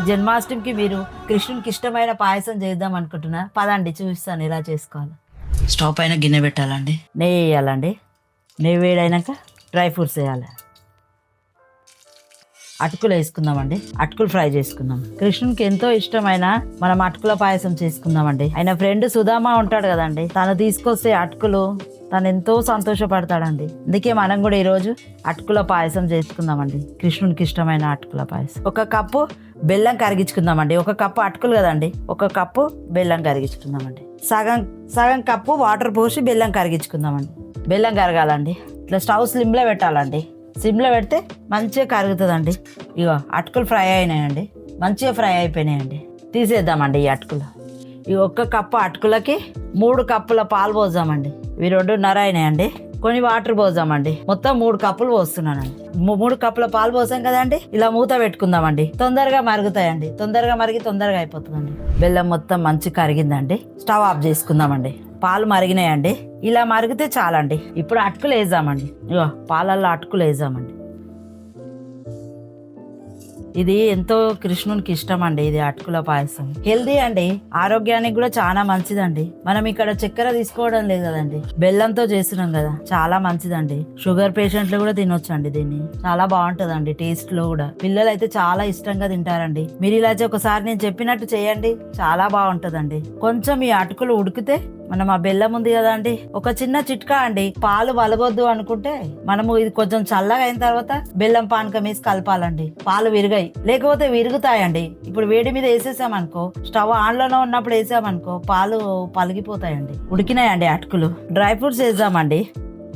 జన్మాష్టమికి మీరు కృష్ణునికి ఇష్టమైన పాయసం చేద్దాం అనుకుంటున్నా. పదండి చూపిస్తాను ఎలా చేసుకోవాలి. స్టవ్ పైన గిన్నె పెట్టాలండి. నెయ్యి వేయాలండి. నెయ్యి వేడైనాక డ్రై ఫ్రూట్స్ వేయాలి. అటుకులు వేసుకుందామండి. అటుకులు ఫ్రై చేసుకుందాం. కృష్ణునికి ఎంతో ఇష్టమైన మనం అటుకుల పాయసం చేసుకుందామండి. ఆయన ఫ్రెండ్ సుధామ ఉంటాడు కదండి, తను తీసుకొస్తే అటుకులు తను ఎంతో సంతోషపడతాడండి. అందుకే మనం కూడా ఈరోజు అటుకుల పాయసం చేసుకుందామండి. కృష్ణునికి ఇష్టమైన అటుకుల పాయసం. 1 కప్పు బెల్లం కరిగించుకుందామండి. 1 కప్పు అటుకులు కదండి, 1 కప్పు బెల్లం కరిగించుకుందామండి. సగం కప్పు వాటర్ పోసి బెల్లం కరిగించుకుందామండి. బెల్లం కరగాలండి. ఇట్లా స్టవ్ స్లిమ్లో పెట్టాలండి. సిమ్లో పెడితే మంచిగా కరుగుతుందండి. ఇగో అటుకులు ఫ్రై అయినాయండి, మంచిగా ఫ్రై అయిపోయినాయండి. తీసేద్దామండి ఈ అటుకులు. ఈ 1 కప్పు అటుకులకి 3 కప్పుల పాలు పోసామండి. ఇవి 2.5 అయినాయండి. కొన్ని వాటర్ పోసామండి. మొత్తం 3 కప్పులు పోస్తున్నానండి. 3 కప్పుల పాలు పోసాం కదండి. ఇలా మూత పెట్టుకుందామండి. తొందరగా మరుగుతాయండి. తొందరగా మరిగి తొందరగా అయిపోతుందండి. బెల్లం మొత్తం మంచిగా కరిగిందండి. స్టవ్ ఆఫ్ చేసుకుందామండి. పాలు మరిగినాయండి. ఇలా మరిగితే చాలండి. ఇప్పుడు అటుకులు వేద్దామండి. ఇగో పాలల్లో అటుకులు వేద్దామండి. ఇది ఎంతో కృష్ణునికి ఇష్టం అండి. ఇది అటుకుల పాయసం హెల్దీ అండి, ఆరోగ్యానికి కూడా చాలా మంచిదండి. మనం ఇక్కడ చక్కెర తీసుకోవడం లేదు కదండి, బెల్లంతో చేస్తున్నాం కదా, చాలా మంచిదండి. షుగర్ పేషెంట్లు కూడా తినొచ్చండి దీన్ని. చాలా బాగుంటదండి టేస్ట్ లో కూడా. పిల్లలు అయితే చాలా ఇష్టంగా తింటారండి. మీరు ఇలా ఒకసారి నేను చెప్పినట్టు చేయండి, చాలా బాగుంటదండి. కొంచెం ఈ అటుకులు ఉడికితే మనం ఆ బెల్లం ఉంది కదా అండి, ఒక చిన్న చిట్కా అండి. పాలు వలగొద్దు అనుకుంటే మనము ఇది కొంచెం చల్లగా అయిన తర్వాత బెల్లం పానకం వేసి కలపాలండి. పాలు విరిగాయి, లేకపోతే విరుగుతాయండి. ఇప్పుడు వేడి మీద వేసేసామనుకో, స్టవ్ ఆన్ లోనే ఉన్నప్పుడు వేసామనుకో పాలు పలిగిపోతాయండి. ఉడికినాయండి అటుకులు. డ్రై ఫ్రూట్స్ వేద్దామండి.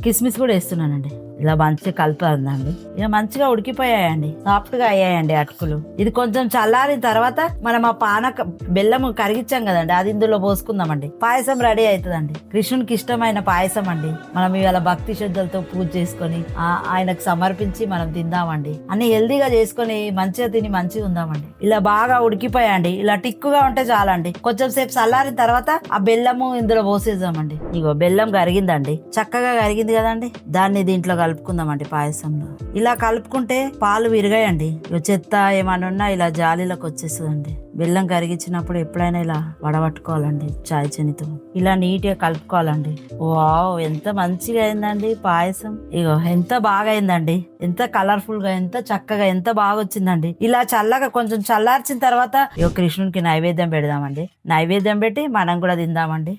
కిస్మిస్ కూడా వేస్తున్నానండి. ఇలా మంచిగా కలుపుతుందండి. ఇక మంచిగా ఉడికిపోయాయండి, సాఫ్ట్ గా అయ్యాయండి అటుకులు. ఇది కొంచెం చల్లారిన తర్వాత మనం ఆ బెల్లం కరిగించాం కదండి, అది ఇందులో పోసుకుందామండి. పాయసం రెడీ అవుతుందండి. కృష్ణునికి ఇష్టమైన పాయసం అండి. మనం ఇవాళ భక్తి శ్రద్ధలతో పూజ చేసుకొని ఆయనకు సమర్పించి మనం తిందామండి. అన్ని హెల్దీగా చేసుకొని మంచిగా తిని మంచిగా ఉందామండి. ఇలా బాగా ఉడికిపోయాయండి. ఇలా టిక్కుగా ఉంటే చాలండి. కొంచెం సేపు చల్లారిన తర్వాత ఆ బెల్లము ఇందులో పోసేద్దామండి. ఇగో బెల్లం కరిగిందండి, చక్కగా కరిగింది కదండి. దాన్ని దీంట్లో కలుపుకుందామండి పాయసంలో. ఇలా కలుపుకుంటే పాలు విరిగాయండి. చెత్త ఏమన్నా ఉన్నా ఇలా జాలీలోకి వచ్చేస్తుందండి. బెల్లం కరిగించినప్పుడు ఎప్పుడైనా ఇలా వడబట్టుకోవాలండి చాయ్ చెనితో. ఇలా నీట్ గా కలుపుకోవాలండి. వావ్, ఎంత మంచిగా అయిందండి పాయసం. ఇగో ఎంత బాగా అయిందండి, ఎంత కలర్ఫుల్ గా, ఎంత చక్కగా, ఎంత బాగా వచ్చిందండి. ఇలా చల్లగా కొంచెం చల్లార్చిన తర్వాత ఇగో కృష్ణునికి నైవేద్యం పెడదామండి. నైవేద్యం పెట్టి మనం కూడా తిందామండి.